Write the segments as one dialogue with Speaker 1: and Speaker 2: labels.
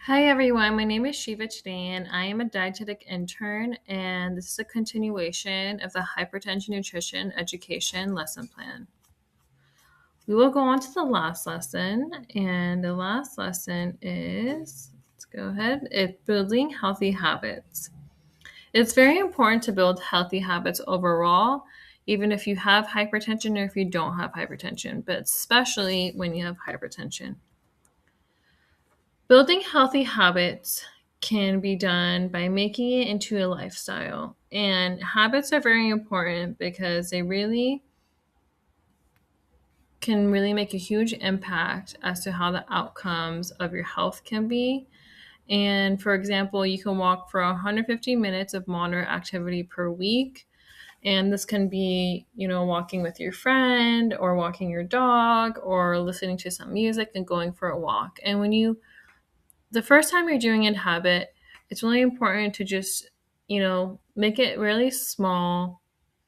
Speaker 1: Hi everyone, my name is Shiva today and I am a dietetic intern and this is a continuation of the Hypertension Nutrition Education lesson plan. We will go on to the last lesson and the last lesson is, it's building healthy habits. It's very important to build healthy habits overall, even if you have hypertension or if you don't have hypertension, but especially when you have hypertension. Building healthy habits can be done by making it into a lifestyle. And habits are very important because they can really make a huge impact as to how the outcomes of your health can be. And for example, you can walk for 150 minutes of moderate activity per week. And this can be, walking with your friend or walking your dog or listening to some music and going for a walk. And the first time you're doing a habit, it's really important to just, make it really small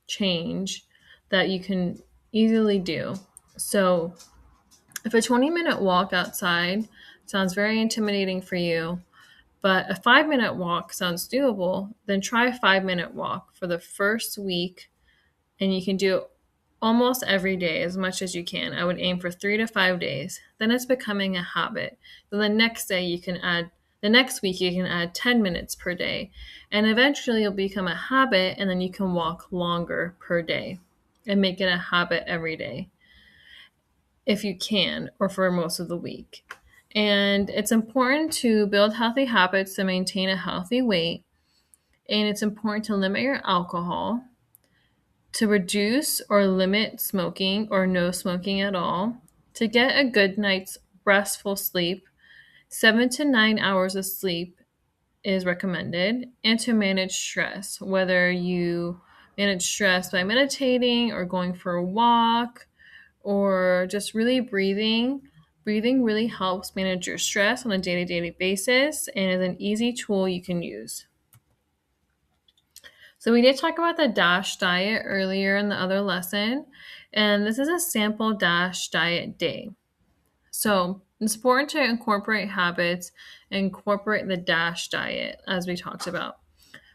Speaker 1: change that you can easily do. So if a 20-minute walk outside sounds very intimidating for you, but a 5-minute walk sounds doable, then try a 5-minute walk for the first week and you can do it almost every day as much as you can. I would aim for 3 to 5 days. Then it's becoming a habit. Then the next week you can add 10 minutes per day. And eventually it'll become a habit and then you can walk longer per day and make it a habit every day if you can, or for most of the week. And it's important to build healthy habits to maintain a healthy weight. And it's important to limit your alcohol, to reduce or limit smoking or no smoking at all, to get a good night's restful sleep. 7 to 9 hours of sleep is recommended, and to manage stress, whether you manage stress by meditating or going for a walk or just really breathing. Breathing really helps manage your stress on a day-to-day basis and is an easy tool you can use. So we did talk about the DASH diet earlier in the other lesson, and this is a sample DASH diet day. So it's important to incorporate habits and incorporate the DASH diet as we talked about.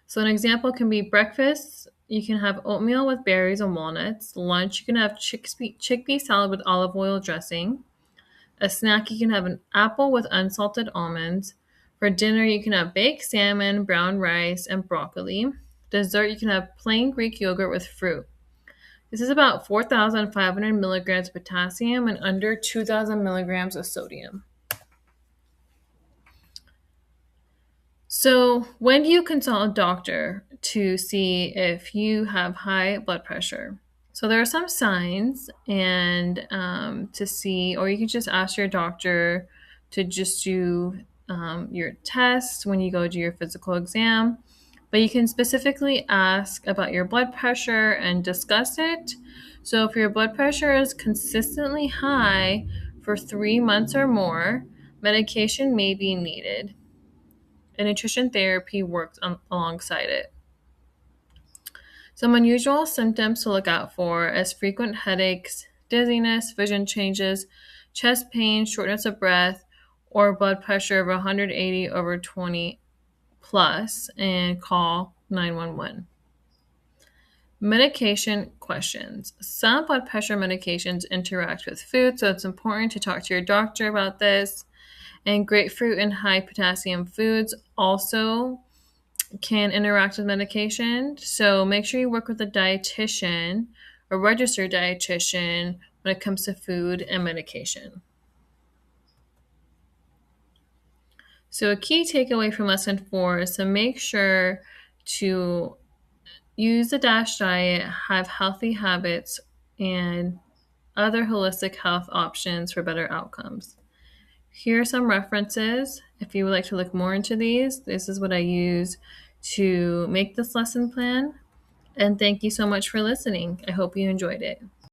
Speaker 1: So an example can be breakfast. You can have oatmeal with berries and walnuts. Lunch, you can have chickpea salad with olive oil dressing. A snack, you can have an apple with unsalted almonds. For dinner, you can have baked salmon, brown rice, and broccoli. Dessert, you can have plain Greek yogurt with fruit. This is about 4,500 milligrams of potassium and under 2,000 milligrams of sodium. So when do you consult a doctor to see if you have high blood pressure? So there are some signs and to see, or you can just ask your doctor to just do your test when you go do your physical exam. But you can specifically ask about your blood pressure and discuss it. So if your blood pressure is consistently high for 3 months or more, medication may be needed. And nutrition therapy works alongside it. Some unusual symptoms to look out for is frequent headaches, dizziness, vision changes, chest pain, shortness of breath, or blood pressure of 180/20 plus, and call 911. Medication questions. Some blood pressure medications interact with food, so it's important to talk to your doctor about this. And grapefruit and high potassium foods also can interact with medication. So make sure you work with a dietitian, a registered dietitian, when it comes to food and medication. So a key takeaway from lesson 4 is to make sure to use the DASH diet, have healthy habits, and other holistic health options for better outcomes. Here are some references. If you would like to look more into these, this is what I use to make this lesson plan. And thank you so much for listening. I hope you enjoyed it.